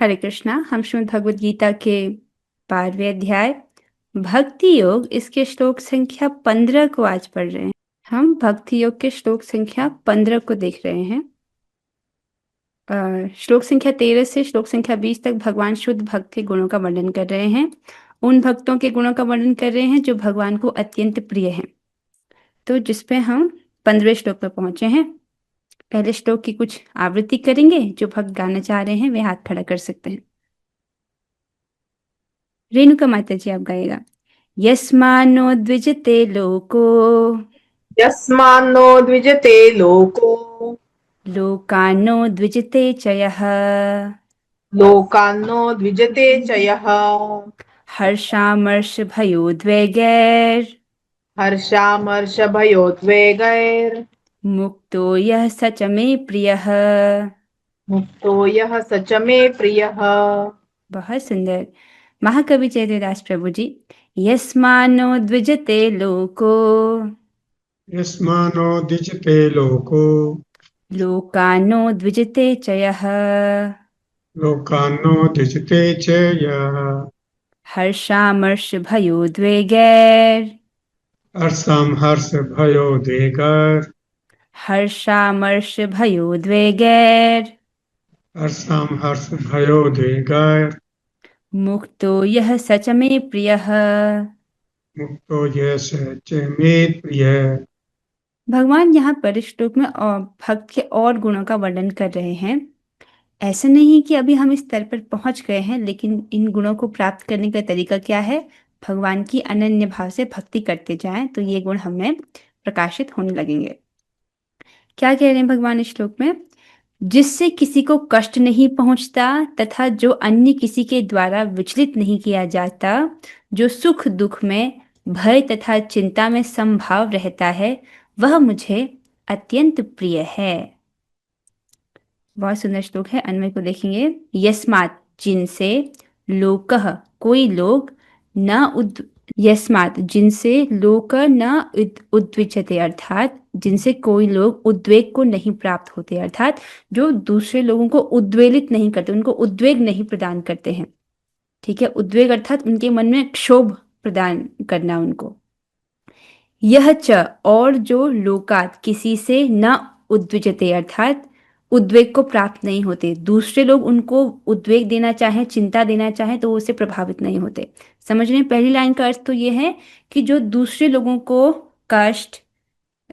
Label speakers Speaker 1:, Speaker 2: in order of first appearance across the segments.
Speaker 1: हरे कृष्णा। हम श्रीमद् भगवद गीता के 12वें अध्याय भक्ति योग इसके श्लोक संख्या 15 को आज पढ़ रहे हैं। हम भक्ति योग के श्लोक संख्या 15 को देख रहे हैं। श्लोक संख्या 13 से श्लोक संख्या 20 तक भगवान शुद्ध भक्त के गुणों का वर्णन कर रहे हैं। उन भक्तों के गुणों का वर्णन कर रहे हैं जो भगवान को अत्यंत प्रिय हैं। तो जिसपे हम 15वें श्लोक पर पहुंचे हैं। पहले श्लोक की कुछ आवृत्ति करेंगे। जो भक्त गाना चाह रहे हैं वे हाथ खड़ा कर सकते हैं। रेणुका माता जी आप गाइएगा। यस्मान्नो द्विजते लोको
Speaker 2: यस्मान्नो द्विजते लोको
Speaker 1: लोकान्नो द्विजते च यः
Speaker 2: लोकान्नो द्विजते च यः
Speaker 1: हर्षामर्षभयोद्वेगैर्
Speaker 2: हर्षामर्षभयोद्वेगैर्
Speaker 1: मुक्तो यः स च मे प्रियः।
Speaker 2: मुक्तो यः स च मे प्रियः।
Speaker 1: बहुत सुंदर। महाकवि चैतन्यदास प्रभु जी। यस्मान्नो द्विजते लोको
Speaker 3: यस्मानो द्विजते लोको
Speaker 1: लोकान्नो द्विजते च यः
Speaker 3: लोकान्नो द्विजते च यः
Speaker 1: हर्षामर्षभयोद्वेगैर्
Speaker 3: हर्षं हर्षभयोद्वेगैर्
Speaker 1: हर्षामर्षभयोद्वेगैर्
Speaker 3: हर्षं हर्षभयोद्वेगैर्
Speaker 1: मुक्तो यः स च मे प्रियः।
Speaker 3: मुक्तो यश च मे प्रियः।
Speaker 1: भगवान यहाँ पर इस श्लोक में और भक्त के और गुणों का वर्णन कर रहे हैं। ऐसा नहीं कि अभी हम इस स्तर पर पहुंच गए हैं, लेकिन इन गुणों को प्राप्त करने का तरीका क्या है? भगवान की अनन्य भाव से भक्ति करते जाएं तो ये गुण हमें प्रकाशित होने लगेंगे। क्या कह रहे हैं भगवान इस श्लोक में? जिससे किसी को कष्ट नहीं पहुंचता तथा जो अन्य किसी के द्वारा विचलित नहीं किया जाता, जो सुख दुख में भय तथा चिंता में समभाव रहता है, वह मुझे अत्यंत प्रिय है। बहुत सुंदर श्लोक है। अन्वय को देखेंगे। यस्मात् जिनसे, लोकः कोई लोग, न उद यस्मात् जिनसे, लोक न उद्विजते अर्थात जिनसे कोई लोग उद्वेग को नहीं प्राप्त होते, अर्थात जो दूसरे लोगों को उद्वेलित नहीं करते, उनको उद्वेग नहीं प्रदान करते हैं। ठीक है, उद्वेग अर्थात उनके मन में क्षोभ प्रदान करना उनको। यह च और जो लोकात किसी से, न उद्विजते अर्थात उद्वेग को प्राप्त नहीं होते, दूसरे लोग उनको उद्वेग देना चाहें, चिंता देना चाहें तो उससे प्रभावित नहीं होते। समझ रहे हैं? पहली लाइन का अर्थ तो ये है कि जो दूसरे लोगों को कष्ट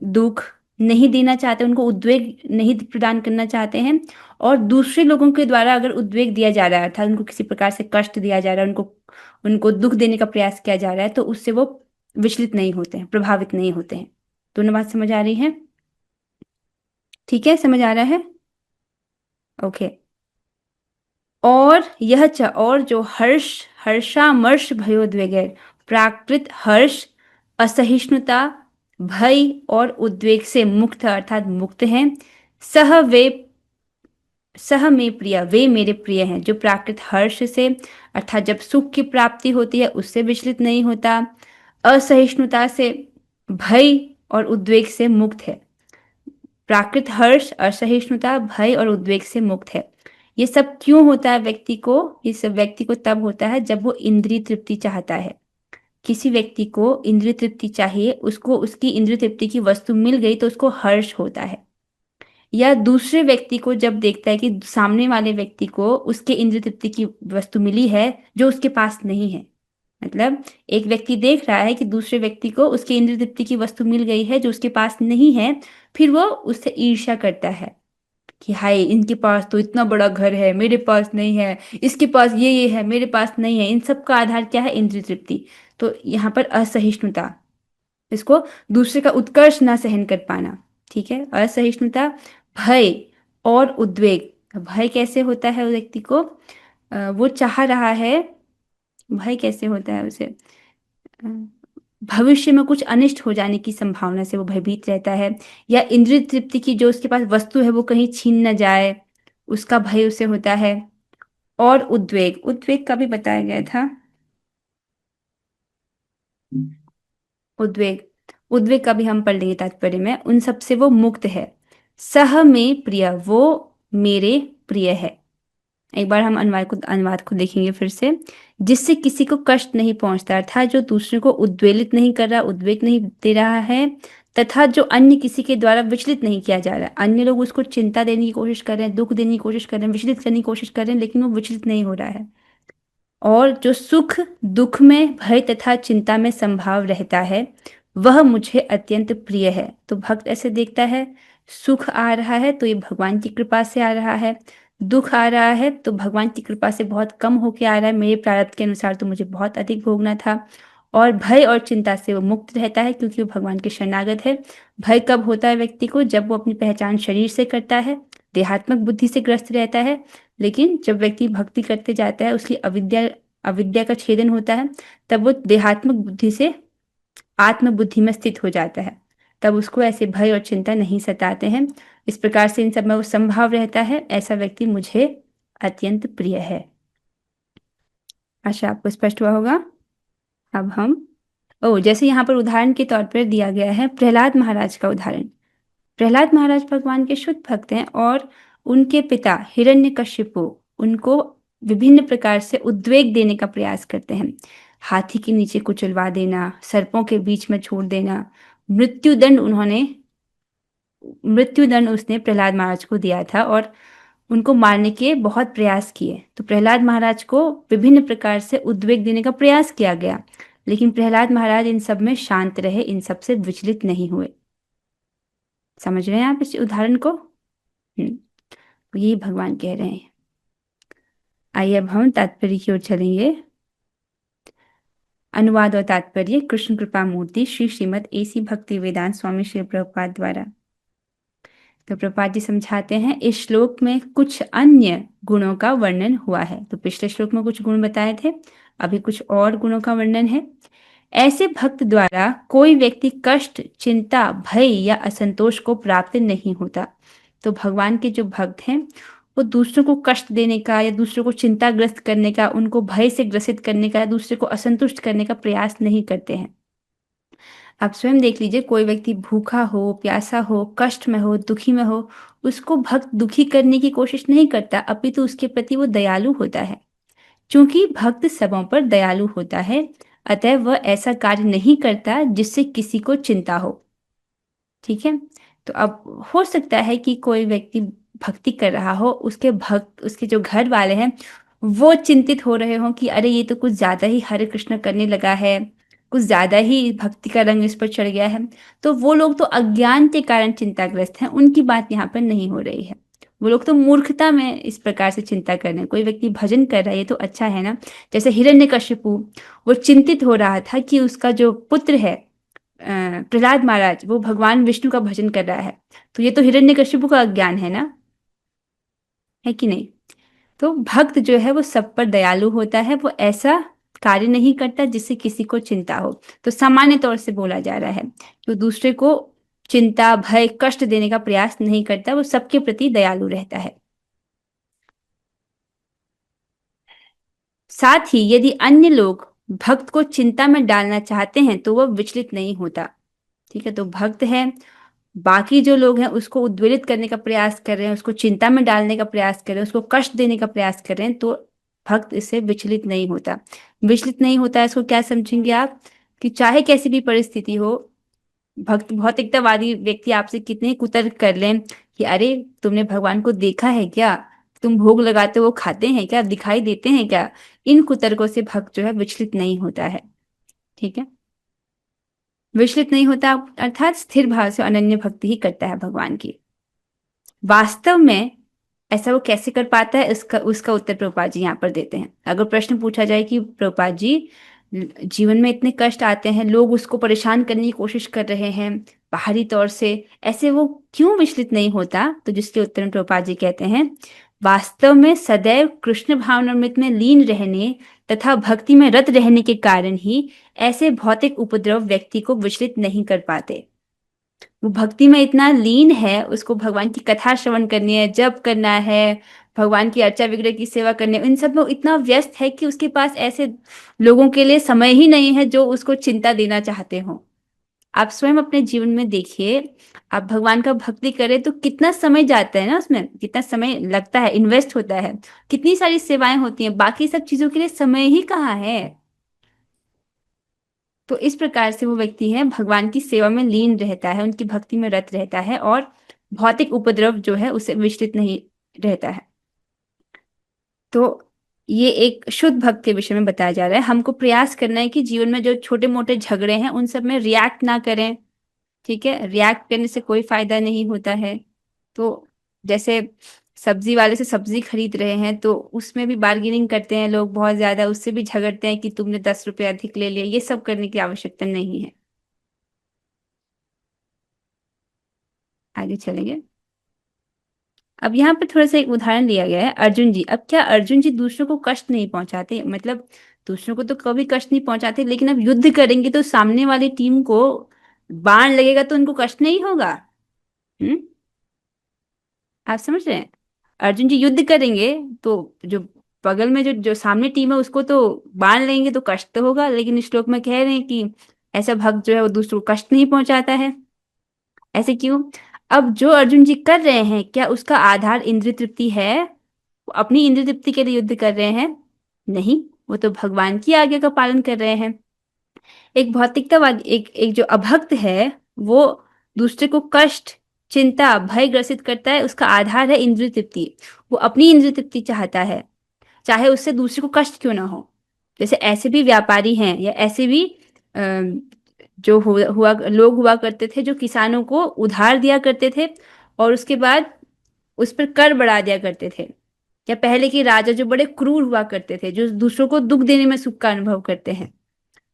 Speaker 1: दुख नहीं देना चाहते, उनको उद्वेग नहीं प्रदान करना चाहते हैं, और दूसरे लोगों के द्वारा अगर उद्वेग दिया जा रहा है अर्थात उनको किसी प्रकार से कष्ट दिया जा रहा है, उनको उनको दुख देने का प्रयास किया जा रहा है, तो उससे वो विचलित नहीं होते हैं, प्रभावित नहीं होते हैं। दोनों बात समझ आ रही है? ठीक है, समझ आ रहा है? ओके। और यह च और जो हर्षामर्ष भयोद्वेगैर प्राकृत हर्ष, असहिष्णुता, भय और उद्वेग से मुक्त अर्थात मुक्त हैं। सह में प्रिय वे मेरे प्रिय हैं। जो प्राकृत हर्ष से अर्थात जब सुख की प्राप्ति होती है उससे विचलित नहीं होता, असहिष्णुता से, भय और उद्वेग से मुक्त है। प्राकृत हर्ष, असहिष्णुता, भय और उद्वेग से मुक्त है। ये सब क्यों होता है व्यक्ति को? ये सब व्यक्ति को तब होता है जब वो इंद्रिय तृप्ति चाहता है। किसी व्यक्ति को इंद्रिय तृप्ति चाहिए, उसको उसकी इंद्रिय तृप्ति की वस्तु मिल गई तो उसको हर्ष होता है। या दूसरे व्यक्ति को जब देखता है कि सामने वाले व्यक्ति को उसके इंद्रिय तृप्ति की वस्तु मिली है जो उसके पास नहीं है, मतलब एक व्यक्ति देख रहा है कि दूसरे व्यक्ति को उसके इंद्रिय तृप्ति की वस्तु मिल गई है जो उसके पास नहीं है, फिर वो उससे ईर्ष्या करता है कि हाय, इनके पास तो इतना बड़ा घर है, मेरे पास नहीं है, इसके पास ये है, मेरे पास नहीं है। इन सब का आधार क्या है? इंद्रिय तृप्ति। तो यहाँ पर असहिष्णुता, इसको दूसरे का उत्कर्ष ना सहन कर पाना। ठीक है, असहिष्णुता, भय और उद्वेग। भय कैसे होता है व्यक्ति को? वो चाह रहा है, भय कैसे होता है उसे? अ, भविष्य में कुछ अनिष्ट हो जाने की संभावना से वो भयभीत रहता है, या इंद्रिय तृप्ति की जो उसके पास वस्तु है वो कहीं छीन न जाए, उसका भय उसे होता है। और उद्वेग, उद्वेग का भी बताया गया था। उद्वेग, उद्वेग का भी हम पढ़ लेंगे तात्पर्य में। उन सब से वो मुक्त है। सह में प्रिय वो मेरे प्रिय है। एक बार हम अनुवाद को देखेंगे फिर से। जिससे किसी को कष्ट नहीं पहुंचता, अर्थात जो दूसरे को उद्वेलित नहीं कर रहा, उद्वेग नहीं दे रहा है, तथा जो अन्य किसी के द्वारा विचलित नहीं किया जा रहा है। अन्य लोग उसको चिंता देने की कोशिश कर रहे हैं, दुख देने की कोशिश कर रहे हैं, विचलित करने की कोशिश कर रहे हैं, लेकिन वो विचलित नहीं हो रहा है। और जो सुख दुख में, भय तथा चिंता में संभाव रहता है, वह मुझे अत्यंत प्रिय है। तो भक्त ऐसे देखता है, सुख आ रहा है तो ये भगवान की कृपा से आ रहा है, दुख आ रहा है तो भगवान की कृपा से बहुत कम होके आ रहा है, मेरे प्रारब्ध के अनुसार तो मुझे बहुत अधिक भोगना था। और भय और चिंता से वो मुक्त रहता है, क्योंकि वो भगवान के शरणागत है। भय कब होता है व्यक्ति को? जब वो अपनी पहचान शरीर से करता है, देहात्मक बुद्धि से ग्रस्त रहता है। लेकिन जब व्यक्ति भक्ति करते जाता है, उसकी अविद्या अविद्या का छेदन होता है, तब वो देहात्मक बुद्धि से आत्म बुद्धि में स्थित हो जाता है। तब उसको ऐसे भय और चिंता नहीं सताते हैं। इस प्रकार से इन सब में वो संभाव रहता है। ऐसा व्यक्ति मुझे अत्यंत प्रिय है। आशा आपको स्पष्ट हुआ होगा। अब हम जैसे यहाँ पर उदाहरण के तौर पर दिया गया है प्रहलाद महाराज का उदाहरण। प्रहलाद महाराज भगवान के शुद्ध भक्त हैं और उनके पिता हिरण्यकशिपु उनको विभिन्न प्रकार से उद्वेग देने का प्रयास करते हैं। हाथी के नीचे कुचलवा देना, सर्पों के बीच में छोड़ देना, मृत्युदंड उसने प्रहलाद महाराज को दिया था और उनको मारने के बहुत प्रयास किए। तो प्रहलाद महाराज को विभिन्न प्रकार से उद्वेग देने का प्रयास किया गया, लेकिन प्रहलाद महाराज इन सब में शांत रहे, इन सब से विचलित नहीं हुए। समझ रहे हैं आप इस उदाहरण को? यही भगवान कह रहे हैं। आइए अब हम तात्पर्य की ओर चलेंगे। अनुवाद और तात्पर्य कृष्ण कृपा मूर्ति श्री श्रीमद एसी भक्ति वेदांत स्वामी श्री प्रभुपाद द्वारा। तो प्रभुपाद जी समझाते हैं, इस श्लोक में कुछ अन्य गुणों का वर्णन हुआ है। तो पिछले श्लोक में कुछ गुण बताए थे, अभी कुछ और गुणों का वर्णन है। ऐसे भक्त द्वारा कोई व्यक्ति कष्ट, चिंता, भय या असंतोष को प्राप्त नहीं होता। तो भगवान के जो भक्त हैं वो दूसरों को कष्ट देने का या दूसरों को चिंताग्रस्त करने का, उनको भय से ग्रसित करने का या दूसरे को असंतुष्ट करने का प्रयास नहीं करते हैं। आप स्वयं देख लीजिए, कोई व्यक्ति भूखा हो, प्यासा हो, कष्ट में हो, दुखी में हो, उसको भक्त दुखी करने की कोशिश नहीं करता, अपितु उसके प्रति वो दयालु होता है। चूंकि भक्त सबों पर दयालु होता है, अतः वह ऐसा कार्य नहीं करता जिससे किसी को चिंता हो। ठीक है। तो अब हो सकता है कि कोई व्यक्ति भक्ति कर रहा हो, उसके जो घर वाले हैं वो चिंतित हो रहे हों कि अरे ये तो कुछ ज्यादा ही हरे कृष्ण करने लगा है, कुछ ज्यादा ही भक्ति का रंग इस पर चढ़ गया है। तो वो लोग तो अज्ञान के कारण चिंताग्रस्त हैं, उनकी बात यहाँ पर नहीं हो रही है। वो लोग तो मूर्खता में इस प्रकार से चिंता कर रहे हैं। कोई व्यक्ति भजन कर रहा है, ये तो अच्छा है ना। जैसे हिरण्यकशिपु, वो चिंतित हो रहा था कि उसका जो पुत्र है प्रहलाद महाराज, वो भगवान विष्णु का भजन कर रहा है। तो ये तो हिरण्यकशिपु का अज्ञान है ना, है कि नहीं? तो भक्त जो है वो सब पर दयालु होता है, वो ऐसा कार्य नहीं करता जिससे किसी को चिंता हो। तो सामान्य तौर से बोला जा रहा है कि वो दूसरे को चिंता, भय, कष्ट देने का प्रयास नहीं करता, वो सबके प्रति दयालु रहता है। साथ ही यदि अन्य लोग भक्त को चिंता में डालना चाहते हैं तो वह विचलित नहीं होता। ठीक है। तो भक्त है, बाकी जो लोग हैं उसको उद्वेलित करने का प्रयास कर रहे हैं, उसको चिंता में डालने का प्रयास कर रहे हैं, उसको कष्ट देने का प्रयास कर रहे हैं, तो भक्त इससे विचलित नहीं होता। विचलित नहीं होता है, इसको क्या समझेंगे आप? कि चाहे कैसी भी परिस्थिति हो, भक्त भौतिकतावादी व्यक्ति आपसे कितने कुतर्क कर लें कि अरे तुमने भगवान को देखा है क्या, तुम भोग लगाते हो वो खाते हैं क्या, दिखाई देते हैं क्या, इन कुतर्कों से भक्त जो है विचलित नहीं होता है। ठीक है। विचलित नहीं होता अर्थात स्थिर भाव से अनन्य भक्ति ही करता है भगवान की। वास्तव में ऐसा वो कैसे कर पाता है, उसका उत्तर प्रभुपाद जी यहाँ पर देते हैं। अगर प्रश्न पूछा जाए कि प्रभुपाद जी जीवन में इतने कष्ट आते हैं, लोग उसको परेशान करने की कोशिश कर रहे हैं बाहरी तौर से, ऐसे वो क्यों विचलित नहीं होता? तो जिसके उत्तर में प्रभुपाद जी कहते हैं, वास्तव में सदैव कृष्ण भावनामृत में लीन रहने तथा भक्ति में रत रहने के कारण ही ऐसे भौतिक उपद्रव व्यक्ति को विचलित नहीं कर पाते। वो भक्ति में इतना लीन है, उसको भगवान की कथा श्रवण करनी है, जप करना है, भगवान की अर्चा विग्रह की सेवा करनी है, इन सब में इतना व्यस्त है कि उसके पास ऐसे लोगों के लिए समय ही नहीं है जो उसको चिंता देना चाहते हो। आप स्वयं अपने जीवन में देखिए, आप भगवान का भक्ति करें तो कितना समय जाता है ना, उसमें कितना समय लगता है, इन्वेस्ट होता है, कितनी सारी सेवाएं होती हैं, बाकी सब चीजों के लिए समय ही कहाँ है। तो इस प्रकार से वो व्यक्ति है भगवान की सेवा में लीन रहता है, उनकी भक्ति में रत रहता है और भौतिक उपद्रव जो है उसे विचलित नहीं रहता है। तो ये एक शुद्ध भक्त के विषय में बताया जा रहा है। हमको प्रयास करना है कि जीवन में जो छोटे मोटे झगड़े हैं उन सब में रिएक्ट ना करें। ठीक है, रिएक्ट करने से कोई फायदा नहीं होता है। तो जैसे सब्जी वाले से सब्जी खरीद रहे हैं तो उसमें भी बार्गेनिंग करते हैं लोग बहुत ज्यादा, उससे भी झगड़ते हैं कि तुमने 10 रुपए अधिक ले लिए, ये सब करने की आवश्यकता नहीं है। आगे चलेंगे। अब यहाँ पर थोड़ा सा एक उदाहरण दिया गया है, अर्जुन जी। अब क्या अर्जुन जी दूसरों को कष्ट नहीं पहुंचाते, मतलब दूसरों को तो कभी कष्ट नहीं पहुंचाते, लेकिन अब युद्ध करेंगे तो सामने वाली टीम को बाण लगेगा तो उनको कष्ट नहीं होगा। हम्म, आप समझ रहे हैं? अर्जुन जी युद्ध करेंगे तो जो बगल में जो सामने टीम है उसको तो बाण लेंगे तो कष्ट तो होगा, लेकिन इस श्लोक में कह रहे हैं कि ऐसा भक्त जो है वो दूसरों को कष्ट नहीं पहुंचाता है। ऐसे क्यों? अब जो अर्जुन जी कर रहे हैं क्या उसका आधार इंद्रिय तृप्ति है? वो अपनी इंद्रिय तृप्ति के लिए युद्ध कर रहे हैं? नहीं, वो तो भगवान की आज्ञा का पालन कर रहे हैं। एक भौतिकतावादी, एक एक जो अभक्त है, वो दूसरे को कष्ट, चिंता, भय ग्रसित करता है, उसका आधार है इंद्रिय तृप्ति। वो अपनी इंद्रिय तृप्ति चाहता है, चाहे उससे दूसरे को कष्ट क्यों ना हो। जैसे ऐसे भी व्यापारी हैं या ऐसे भी जो हुआ लोग हुआ करते थे जो किसानों को उधार दिया करते थे और उसके बाद उस पर कर बढ़ा दिया करते थे। या पहले के राजा जो बड़े क्रूर हुआ करते थे, जो दूसरों को दुख देने में सुख का अनुभव करते हैं।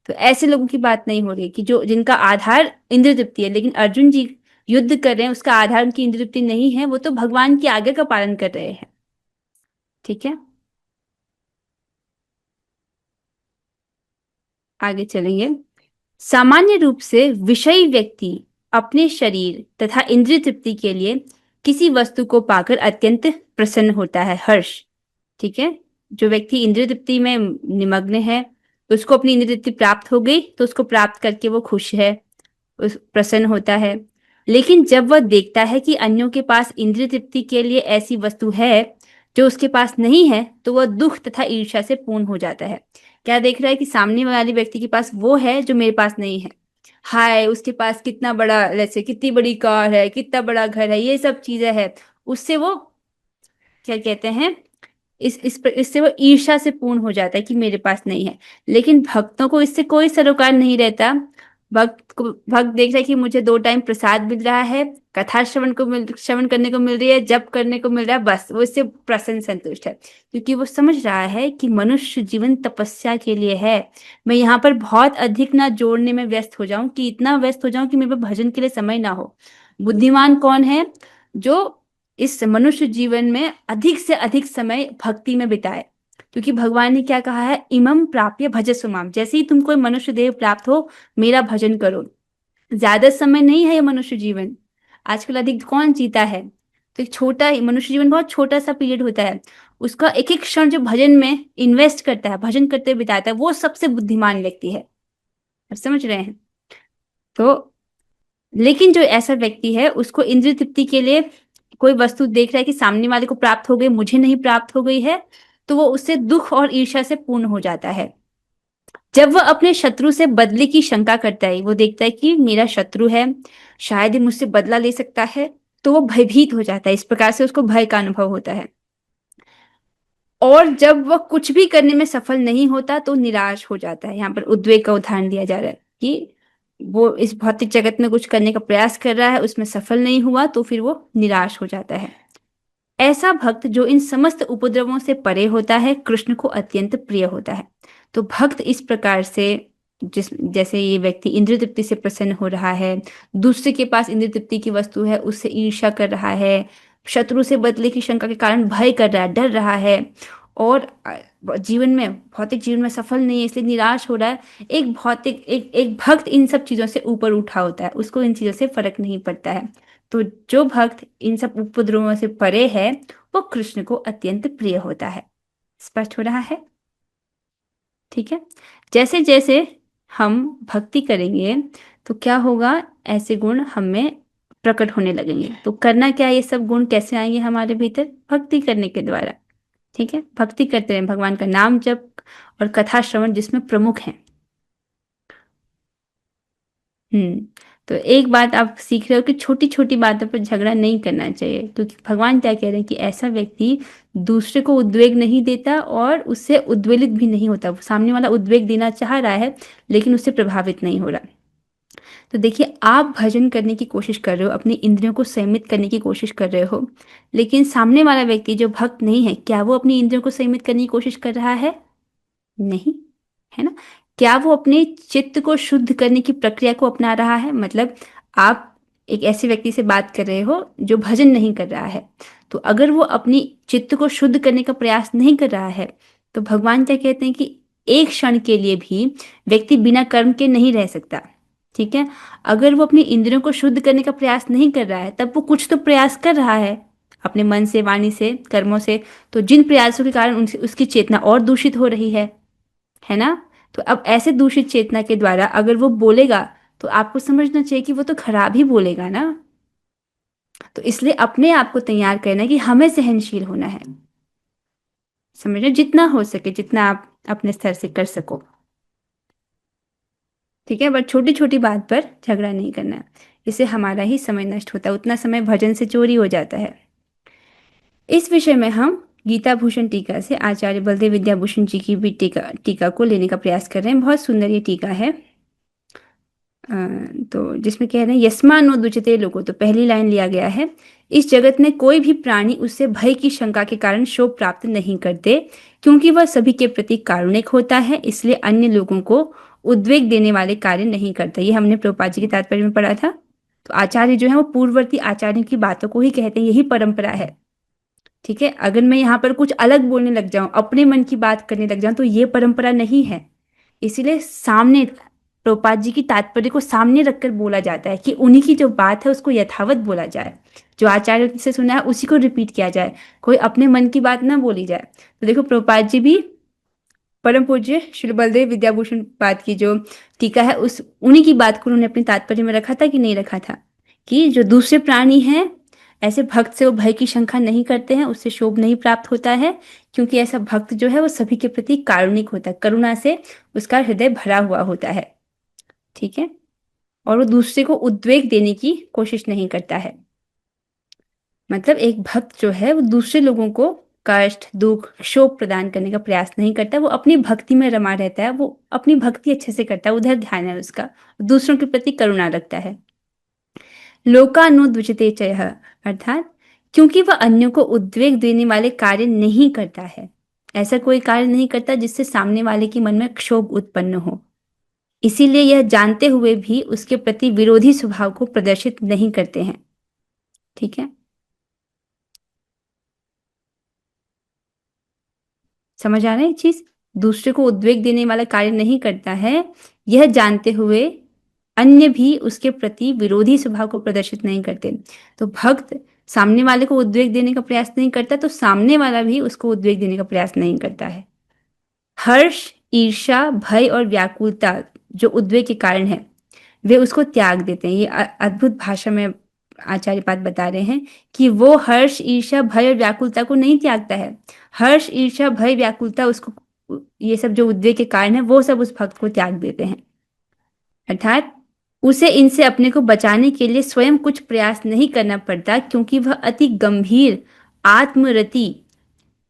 Speaker 1: तो ऐसे लोगों की बात नहीं हो रही कि जो जिनका आधार इंद्रिय तृप्ति है, लेकिन अर्जुन जी युद्ध कर रहे हैं उसका आधार उनकी इंद्रिय तृप्ति नहीं है, वो तो भगवान की आज्ञा का पालन कर रहे हैं। ठीक है, आगे चलेंगे। सामान्य रूप से विषयी व्यक्ति अपने शरीर तथा इंद्रिय तृप्ति के लिए किसी वस्तु को पाकर अत्यंत प्रसन्न होता है, हर्ष। ठीक है, जो व्यक्ति इंद्रिय तृप्ति में निमग्न है, उसको अपनी इंद्रिय तृप्ति प्राप्त हो गई तो उसको प्राप्त करके वो खुश है, उस प्रसन्न होता है। लेकिन जब वह देखता है कि अन्यों के पास इंद्रिय तृप्ति के लिए ऐसी वस्तु है जो उसके पास नहीं है, तो वह दुख तथा ईर्ष्या से पूर्ण हो जाता है। क्या देख रहा है कि सामने वाले व्यक्ति के पास वो है जो मेरे पास नहीं है। हाय, उसके पास कितना बड़ा, जैसे कितनी बड़ी कार है, कितना बड़ा घर है, ये सब चीजें हैं, उससे वो क्या कहते हैं, इससे वो ईर्ष्या से पूर्ण हो जाता है कि मेरे पास नहीं है। लेकिन भक्तों को इससे कोई सरोकार नहीं रहता। भक्त देख रहा है कि मुझे 2 टाइम प्रसाद मिल रहा है, कथा श्रवण करने को मिल रही है, जप करने को मिल रहा है, बस वो इससे प्रसन्न संतुष्ट है। क्योंकि वो समझ रहा है कि मनुष्य जीवन तपस्या के लिए है। मैं यहाँ पर बहुत अधिक ना जोड़ने में व्यस्त हो जाऊं, कि इतना व्यस्त हो जाऊं कि मेरे पास भजन के लिए समय ना हो। बुद्धिमान कौन है? जो इस मनुष्य जीवन में अधिक से अधिक समय भक्ति में बिताए। क्योंकि भगवान ने क्या कहा है, इमं प्राप्य भजस्व माम। जैसे ही तुमको मनुष्य देह प्राप्त हो, मेरा भजन करो। ज्यादा समय नहीं है ये मनुष्य जीवन। आजकल अधिक कौन जीता है? तो एक छोटा मनुष्य जीवन बहुत छोटा सा पीरियड होता है। उसका एक एक क्षण जो भजन में इन्वेस्ट करता है, भजन करते हुए बिताता है, वो सबसे बुद्धिमान व्यक्ति है। आप समझ रहे हैं? तो लेकिन जो ऐसा व्यक्ति है उसको इंद्रिय तृप्ति के लिए कोई वस्तु देख रहा है कि सामने वाले को प्राप्त हो गई, मुझे नहीं प्राप्त हो गई है, तो वो उससे दुख और ईर्ष्या से पूर्ण हो जाता है। जब वह अपने शत्रु से बदले की शंका करता है, वो देखता है कि मेरा शत्रु है, शायद ही मुझसे बदला ले सकता है, तो वो भयभीत हो जाता है। इस प्रकार से उसको भय का अनुभव होता है। और जब वह कुछ भी करने में सफल नहीं होता तो निराश हो जाता है। यहाँ पर उद्वेग का उदाहरण दिया जा रहा है कि वो इस भौतिक जगत में कुछ करने का प्रयास कर रहा है, उसमें सफल नहीं हुआ तो फिर वो निराश हो जाता है। ऐसा भक्त जो इन समस्त उपद्रवों से परे होता है, कृष्ण को अत्यंत प्रिय होता है। तो भक्त इस प्रकार से, जैसे ये व्यक्ति इंद्रिय तृप्ति से प्रसन्न हो रहा है, दूसरे के पास इंद्रिय तृप्ति की वस्तु है उससे ईर्ष्या कर रहा है, शत्रु से बदले की शंका के कारण भय कर रहा है, डर रहा है, और जीवन में, भौतिक जीवन में सफल नहीं है इसलिए निराश हो रहा है। एक भक्त इन सब चीजों से ऊपर उठा होता है, उसको इन चीजों से फर्क नहीं पड़ता है। तो जो भक्त इन सब उपद्रवों से परे है वो कृष्ण को अत्यंत प्रिय होता है। स्पष्ट हो रहा है? ठीक है, जैसे जैसे हम भक्ति करेंगे तो क्या होगा, ऐसे गुण हमें प्रकट होने लगेंगे। तो करना क्या है, ये सब गुण कैसे आएंगे हमारे भीतर? भक्ति करने के द्वारा। ठीक है, भक्ति करते रहें, भगवान का नाम जप और कथा श्रवण जिसमें प्रमुख है। हम्म। तो एक बात आप सीख रहे हो कि छोटी छोटी बातों पर झगड़ा नहीं करना चाहिए, क्योंकि भगवान क्या कह रहे हैं कि ऐसा व्यक्ति दूसरे को उद्वेग नहीं देता और उससे उद्वेलित भी नहीं होता। सामने वाला उद्वेग देना चाह रहा है लेकिन उससे प्रभावित नहीं हो रहा। तो देखिए, आप भजन करने की कोशिश कर रहे हो, अपनी इंद्रियों को संयमित करने की कोशिश कर रहे हो, लेकिन सामने वाला व्यक्ति जो भक्त नहीं है, क्या वो अपनी इंद्रियों को संयमित करने की कोशिश कर रहा है? नहीं, है ना? क्या वो अपने चित्त को शुद्ध करने की प्रक्रिया को अपना रहा है? मतलब आप एक ऐसे व्यक्ति से बात कर रहे हो जो भजन नहीं कर रहा है, तो अगर वो अपनी चित्त को शुद्ध करने का प्रयास नहीं कर रहा है, तो भगवान क्या कहते हैं कि एक क्षण के लिए भी व्यक्ति बिना कर्म के नहीं रह सकता। ठीक है, अगर वो अपनी इंद्रियों को शुद्ध करने का प्रयास नहीं कर रहा है, तब वो कुछ तो प्रयास कर रहा है अपने मन से, वाणी से, कर्मों से। तो जिन प्रयासों के कारण उसकी चेतना और दूषित हो रही है ना? तो अब ऐसे दूषित चेतना के द्वारा अगर वो बोलेगा, तो आपको समझना चाहिए कि वो तो खराब ही बोलेगा ना। तो इसलिए अपने आप को तैयार करना है कि हमें सहनशील होना है। समझ रहे? जितना हो सके, जितना आप अपने स्तर से कर सको। ठीक है, बट छोटी छोटी बात पर झगड़ा नहीं करना है, इससे हमारा ही समय नष्ट होता है, उतना समय भजन से चोरी हो जाता है। इस विषय में हम गीता भूषण टीका से आचार्य बलदेव विद्याभूषण जी की भी टीका को लेने का प्रयास कर रहे हैं। बहुत सुंदर ये टीका है। तो जिसमें कह रहे हैं, यस्मानो दुचते लोगो, तो पहली लाइन लिया गया है, इस जगत में कोई भी प्राणी उससे भय की शंका के कारण शोक प्राप्त नहीं करते, क्योंकि वह सभी के प्रति कारुणिक होता है, इसलिए अन्य लोगों को उद्वेग देने वाले कार्य नहीं करता। ये हमने प्रभुपाद जी के तात्पर्य में पढ़ा था। तो आचार्य जो है वो पूर्ववर्ती आचार्यों की बातों को ही कहते हैं, यही परंपरा है। ठीक है, अगर मैं यहाँ पर कुछ अलग बोलने लग जाऊं, अपने मन की बात करने लग जाऊं, तो ये परंपरा नहीं है। इसीलिए सामने प्रभुपाद जी की तात्पर्य को सामने रखकर बोला जाता है कि उन्हीं की जो बात है उसको यथावत बोला जाए, जो आचार्य से सुना है उसी को रिपीट किया जाए, कोई अपने मन की बात ना बोली जाए। तो देखो, प्रभुपाद जी भी परम पूज्य श्री बलदेव विद्याभूषण पाद की जो टीका है, उस उन्हीं की बात को उन्होंने अपने तात्पर्य में रखा था कि नहीं रखा था, कि जो दूसरे प्राणी हैं, ऐसे भक्त से वो भय की शंका नहीं करते हैं, उससे शोभ नहीं प्राप्त होता है, क्योंकि ऐसा भक्त जो है वो सभी के प्रति कारुणिक होता है, करुणा से उसका हृदय भरा हुआ होता है। ठीक है, और वो दूसरे को उद्वेग देने की कोशिश नहीं करता है। मतलब एक भक्त जो है वो दूसरे लोगों को कष्ट, दुख, शोक प्रदान करने का प्रयास नहीं करता, वो अपनी भक्ति में रमा रहता है, वो अपनी भक्ति अच्छे से करता है, उधर ध्यान है उसका, दूसरों के प्रति करुणा रखता है। लोकानुद्विजते चयः, अर्थात क्योंकि वह अन्यों को उद्वेग देने वाले कार्य नहीं करता है, ऐसा कोई कार्य नहीं करता जिससे सामने वाले के मन में क्षोभ उत्पन्न हो, इसीलिए यह जानते हुए भी उसके प्रति विरोधी स्वभाव को प्रदर्शित नहीं करते हैं। ठीक है, समझ आ रहा है ये चीज? दूसरे को उद्वेग देने वाला कार्य नहीं करता है, यह जानते हुए अन्य भी उसके प्रति विरोधी स्वभाव को प्रदर्शित नहीं करते। तो भक्त सामने वाले को उद्वेग देने का प्रयास नहीं करता, तो सामने वाला भी उसको उद्वेग देने का प्रयास नहीं करता है। हर्ष, ईर्ष्या, भय और व्याकुलता जो उद्वेग के कारण है, वे उसको त्याग देते हैं। ये अद्भुत भाषा में आचार्य पाद बता रहे हैं कि वो हर्ष, ईर्ष्या, भय और व्याकुलता को नहीं त्यागता है। हर्ष, ईर्ष्या, भय, व्याकुलता, उसको, ये सब जो उद्वेग के कारण है, वो सब उस भक्त को त्याग देते हैं। अर्थात उसे इनसे अपने को बचाने के लिए स्वयं कुछ प्रयास नहीं करना पड़ता, क्योंकि वह अति गंभीर आत्मरति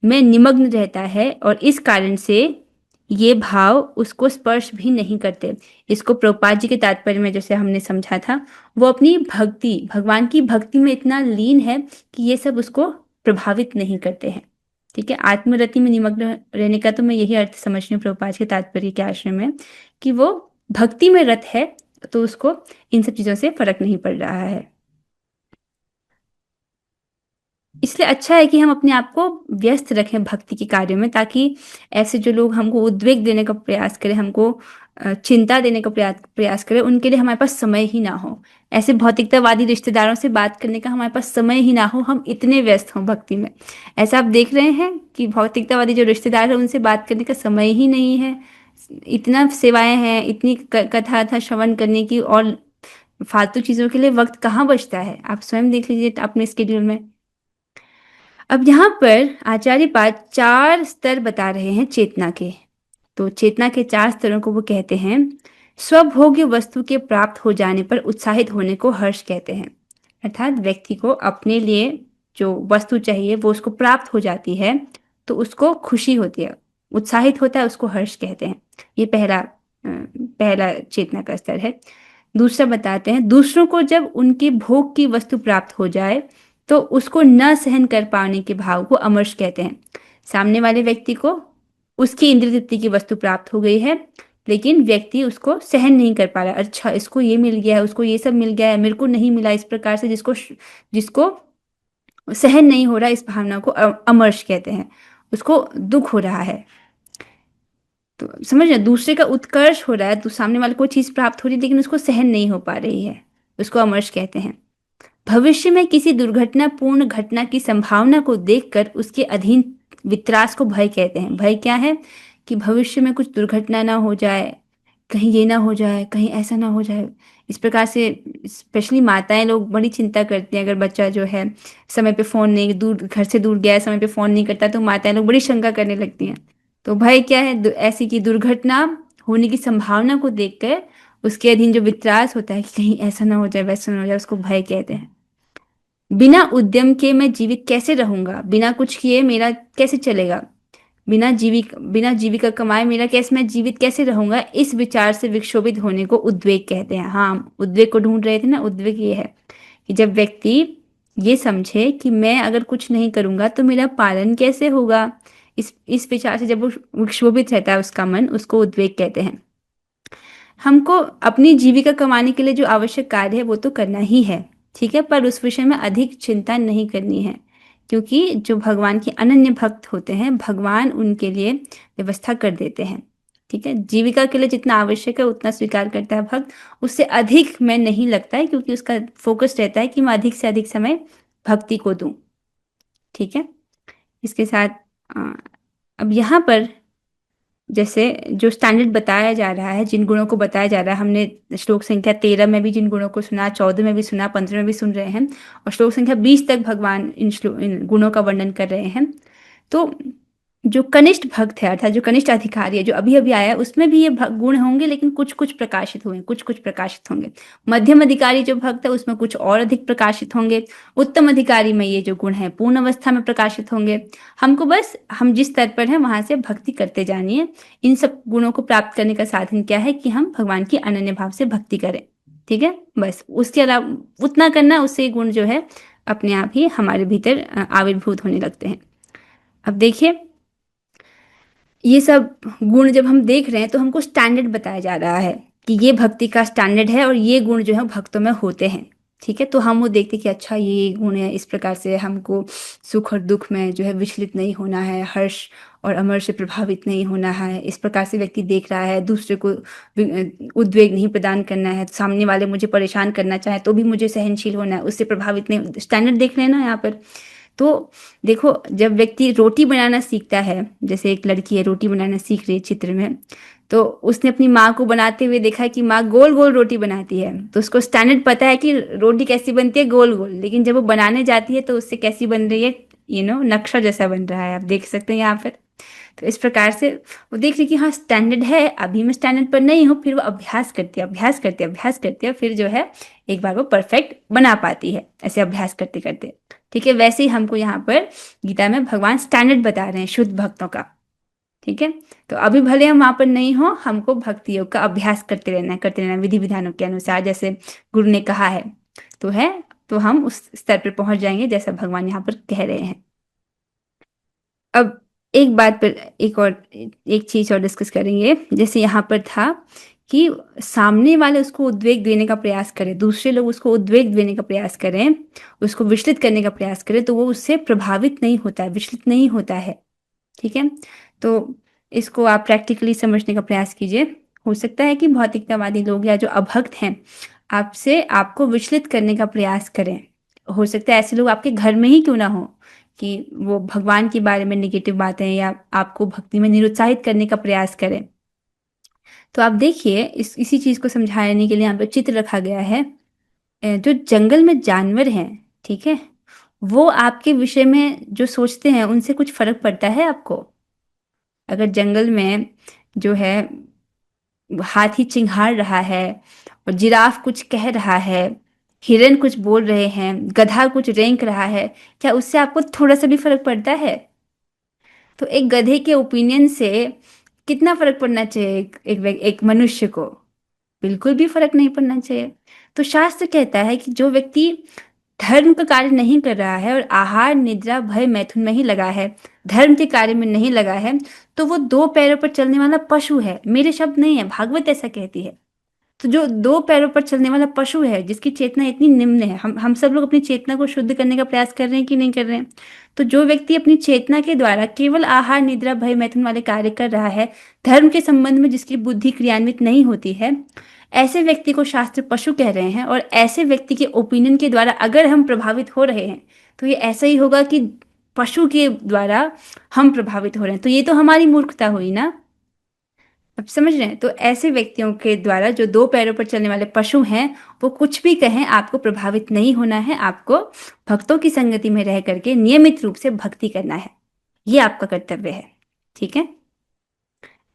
Speaker 1: में निमग्न रहता है, और इस कारण से ये भाव उसको स्पर्श भी नहीं करते। इसको प्रभुपाद जी के तात्पर्य में जैसे हमने समझा था, वो अपनी भक्ति, भगवान की भक्ति में इतना लीन है कि ये सब उसको प्रभावित नहीं करते हैं। ठीक है, आत्मरति में निमग्न रहने का तो मैं यही अर्थ समझ रही हूँ प्रभुपाद के तात्पर्य के आश्रय में, कि वो भक्ति में रत है, तो उसको इन सब चीजों से फर्क नहीं पड़ रहा है। इसलिए अच्छा है कि हम अपने आप को व्यस्त रखें भक्ति के कार्य में, ताकि ऐसे जो लोग हमको उद्वेग देने का प्रयास करें, हमको चिंता देने का प्रयास करें, उनके लिए हमारे पास समय ही ना हो। ऐसे भौतिकतावादी रिश्तेदारों से बात करने का हमारे पास समय ही ना हो, हम इतने व्यस्त हों भक्ति में। ऐसा आप देख रहे हैं कि भौतिकतावादी जो रिश्तेदार है उनसे बात करने का समय ही नहीं है, इतना सेवाएं हैं, इतनी कथा था श्रवण करने की, और फालतू चीजों के लिए वक्त कहाँ बचता है? आप स्वयं देख लीजिए अपने स्केड्यूल में। अब यहाँ पर आचार्य पाद 4 स्तर बता रहे हैं चेतना के। तो चेतना के 4 स्तरों को वो कहते हैं। स्वभोग्य वस्तु के प्राप्त हो जाने पर उत्साहित होने को हर्ष कहते हैं। अर्थात व्यक्ति को अपने लिए जो वस्तु चाहिए वो उसको प्राप्त हो जाती है तो उसको खुशी होती है, उत्साहित होता है, उसको हर्ष कहते हैं। ये पहला चेतना का स्तर है। दूसरा बताते हैं, दूसरों को जब उनकी भोग की वस्तु प्राप्त हो जाए तो उसको न सहन कर पाने के भाव को अमर्ष कहते हैं। सामने वाले व्यक्ति को उसकी इंद्रिय तृप्ति की वस्तु प्राप्त हो गई है, लेकिन व्यक्ति उसको सहन नहीं कर पा रहा। अच्छा, इसको ये मिल गया है, उसको ये सब मिल गया है, मेरे को नहीं मिला, इस प्रकार से जिसको जिसको सहन नहीं हो रहा, इस भावना को अमर्ष कहते हैं। उसको दुख हो रहा है। तो समझ रहे, दूसरे का उत्कर्ष हो रहा है, तो सामने वाले को चीज प्राप्त हो रही है लेकिन उसको सहन नहीं हो पा रही है, उसको अमर्ष कहते हैं। भविष्य में किसी दुर्घटनापूर्ण घटना की संभावना को देखकर उसके अधीन वित्रास को भय कहते हैं। भय क्या है? कि भविष्य में कुछ दुर्घटना ना हो जाए, कहीं ये ना हो जाए, कहीं ऐसा ना हो जाए। इस प्रकार से स्पेशली माताएं लोग बड़ी चिंता करती हैं। अगर बच्चा जो है समय पे फोन नहीं, दूर घर से दूर गया है, समय पे फोन नहीं करता, तो माताएं लोग बड़ी शंका करने लगती हैं। तो भय क्या है? ऐसी की दुर्घटना होने की संभावना को देखकर उसके अधीन जो वित्रास होता है कि कहीं ऐसा ना हो जाए, वैसा ना हो जाए, उसको भय कहते हैं। बिना उद्यम के मैं जीवित कैसे रहूंगा? बिना कुछ किए मेरा कैसे चलेगा? बिना जीविका कमाए मेरा कैसे, मैं जीवित कैसे रहूंगा? इस विचार से विक्षोभित होने को उद्वेग कहते हैं। हाँ, उद्वेग को ढूंढ रहे थे ना। उद्वेग ये है कि जब व्यक्ति ये समझे कि मैं अगर कुछ नहीं करूंगा तो मेरा पालन कैसे होगा, इस विचार से जब वो विक्षोभित रहता है उसका मन, उसको उद्वेग कहते हैं। हमको अपनी जीविका कमाने के लिए जो आवश्यक कार्य है वो तो करना ही है, ठीक है, पर उस विषय में अधिक चिंता नहीं करनी है, क्योंकि जो भगवान के अनन्य भक्त होते हैं भगवान उनके लिए व्यवस्था कर देते हैं। ठीक है, जीविका के लिए जितना आवश्यक है उतना स्वीकार करता है भक्त, उससे अधिक में नहीं लगता है, क्योंकि उसका फोकस रहता है कि मैं अधिक से अधिक समय भक्ति को दूं। ठीक है, इसके साथ अ, अब यहाँ पर जैसे जो स्टैंडर्ड बताया जा रहा है, जिन गुणों को बताया जा रहा है, हमने श्लोक संख्या 13 में भी जिन गुणों को सुना, 14 में भी सुना, 15 में भी सुन रहे हैं, और श्लोक संख्या 20 तक भगवान इन गुणों का वर्णन कर रहे हैं। तो जो कनिष्ठ भक्त है, अर्थात जो कनिष्ठ अधिकारी है, जो अभी अभी आया है, उसमें भी ये गुण होंगे, लेकिन कुछ कुछ प्रकाशित होंगे, कुछ कुछ प्रकाशित होंगे। मध्यम अधिकारी जो भक्त है उसमें कुछ और अधिक प्रकाशित होंगे। उत्तम अधिकारी में ये जो गुण है पूर्ण अवस्था में प्रकाशित होंगे। हमको बस हम जिस स्तर पर हैं वहां से भक्ति करते जानी है। इन सब गुणों को प्राप्त करने का साधन क्या है? कि हम भगवान की अनन्य भाव से भक्ति करें। ठीक है, बस उसके अलावा उतना करना, उससे गुण जो है अपने आप ही हमारे भीतर आविर्भूत होने लगते हैं। अब देखिए, ये सब गुण जब हम देख रहे हैं तो हमको स्टैंडर्ड बताया जा रहा है कि ये भक्ति का स्टैंडर्ड है और ये गुण जो है भक्तों में होते हैं। ठीक है, तो हम वो देखते कि अच्छा ये गुण है, इस प्रकार से हमको सुख और दुख में जो है विचलित नहीं होना है, हर्ष और अमर्ष से प्रभावित नहीं होना है। इस प्रकार से व्यक्ति देख रहा है, दूसरे को उद्वेग नहीं प्रदान करना है, सामने वाले मुझे परेशान करना चाहे तो भी मुझे सहनशील होना है, उससे प्रभावित नहीं। स्टैंडर्ड देख रहे हैं ना यहाँ पर। तो देखो, जब व्यक्ति रोटी बनाना सीखता है, जैसे एक लड़की है रोटी बनाना सीख रही है चित्र में, तो उसने अपनी माँ को बनाते हुए देखा है कि माँ गोल गोल रोटी बनाती है, तो उसको स्टैंडर्ड पता है कि रोटी कैसी बनती है, गोल गोल। लेकिन जब वो बनाने जाती है तो उससे कैसी बन रही है, नक्शा जैसा बन रहा है, आप देख सकते हैं यहाँ पर। तो इस प्रकार से वो देख रही कि हाँ स्टैंडर्ड है, अभी मैं स्टैंडर्ड पर नहीं हूँ, फिर वो अभ्यास करती है, अभ्यास करती है, अभ्यास करती है, फिर जो है एक बार वो परफेक्ट बना पाती है, ऐसे अभ्यास करते करते। ठीक है, वैसे ही हमको यहाँ पर गीता में भगवान स्टैंडर्ड बता रहे हैं शुद्ध भक्तों का। ठीक है, तो अभी भले हम वहां पर नहीं हो, हमको भक्ति योग का अभ्यास करते रहना है, करते रहना, विधि विधानों के अनुसार जैसे गुरु ने कहा है। तो हम उस स्तर पर पहुंच जाएंगे जैसा भगवान यहाँ पर कह रहे हैं। अब एक बात पर एक चीज और डिस्कस करेंगे। जैसे यहाँ पर था कि सामने वाले उसको उद्वेग देने का प्रयास करें, दूसरे लोग उसको उद्वेग देने का प्रयास करें, उसको विचलित करने का प्रयास करें, तो वो उससे प्रभावित नहीं होता है, विचलित नहीं होता है। ठीक है, तो इसको आप प्रैक्टिकली समझने का प्रयास कीजिए। हो सकता है कि भौतिकतावादी लोग या जो अभक्त हैं आपको विचलित करने का प्रयास करें। हो सकता है ऐसे लोग आपके घर में ही क्यों ना हो कि वो भगवान के बारे में निगेटिव बातें या आपको भक्ति में निरुत्साहित करने का प्रयास करें। तो आप देखिए इसी चीज को समझाने के लिए यहाँ पे चित्र रखा गया है। जो जंगल में जानवर हैं, ठीक है, वो आपके विषय में जो सोचते हैं उनसे कुछ फर्क पड़ता है आपको? अगर जंगल में जो है हाथी चिंघाड़ रहा है और जिराफ कुछ कह रहा है, हिरन कुछ बोल रहे हैं, गधा कुछ रेंक रहा है, क्या उससे आपको थोड़ा सा भी फर्क पड़ता है? तो एक गधे के ओपिनियन से कितना फर्क पड़ना चाहिए एक मनुष्य को? बिल्कुल भी फर्क नहीं पड़ना चाहिए। तो शास्त्र कहता है कि जो व्यक्ति धर्म का कार्य नहीं कर रहा है और आहार निद्रा भय मैथुन में ही लगा है, धर्म के कार्य में नहीं लगा है, तो वो दो पैरों पर चलने वाला पशु है। मेरे शब्द नहीं है, भागवत ऐसा कहती है। तो जो दो पैरों पर चलने वाला पशु है, जिसकी चेतना इतनी निम्न है, हम सब लोग अपनी चेतना को शुद्ध करने का प्रयास कर रहे हैं कि नहीं कर रहे हैं? तो जो व्यक्ति अपनी चेतना के द्वारा केवल आहार निद्रा भय मैथुन वाले कार्य कर रहा है, धर्म के संबंध में जिसकी बुद्धि क्रियान्वित नहीं होती है, ऐसे व्यक्ति को शास्त्र पशु कह रहे हैं। और ऐसे व्यक्ति के ओपिनियन के द्वारा अगर हम प्रभावित हो रहे हैं, तो ये ऐसा ही होगा कि पशु के द्वारा हम प्रभावित हो रहे हैं। तो ये तो हमारी मूर्खता हुई ना। अब समझ रहे हैं? तो ऐसे व्यक्तियों के द्वारा जो दो पैरों पर चलने वाले पशु हैं, वो कुछ भी कहें, आपको प्रभावित नहीं होना है। आपको भक्तों की संगति में रह करके नियमित रूप से भक्ति करना है, ये आपका कर्तव्य है। ठीक है,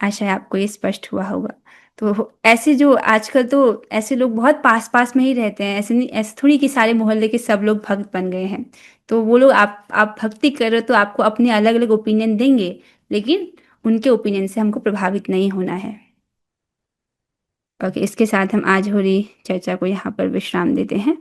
Speaker 1: आशा है आपको ये स्पष्ट हुआ होगा। तो ऐसे जो आजकल तो ऐसे लोग बहुत पास पास में ही रहते हैं, ऐसे नहीं, ऐसे थोड़ी कि सारे मोहल्ले के सब लोग भक्त बन गए हैं। तो वो लोग आप भक्ति कर रहे हो तो आपको अपने अलग अलग ओपिनियन देंगे, लेकिन उनके ओपिनियन से हमको प्रभावित नहीं होना है। ओके, इसके साथ हम आज हो रही चर्चा को यहाँ पर विश्राम देते हैं।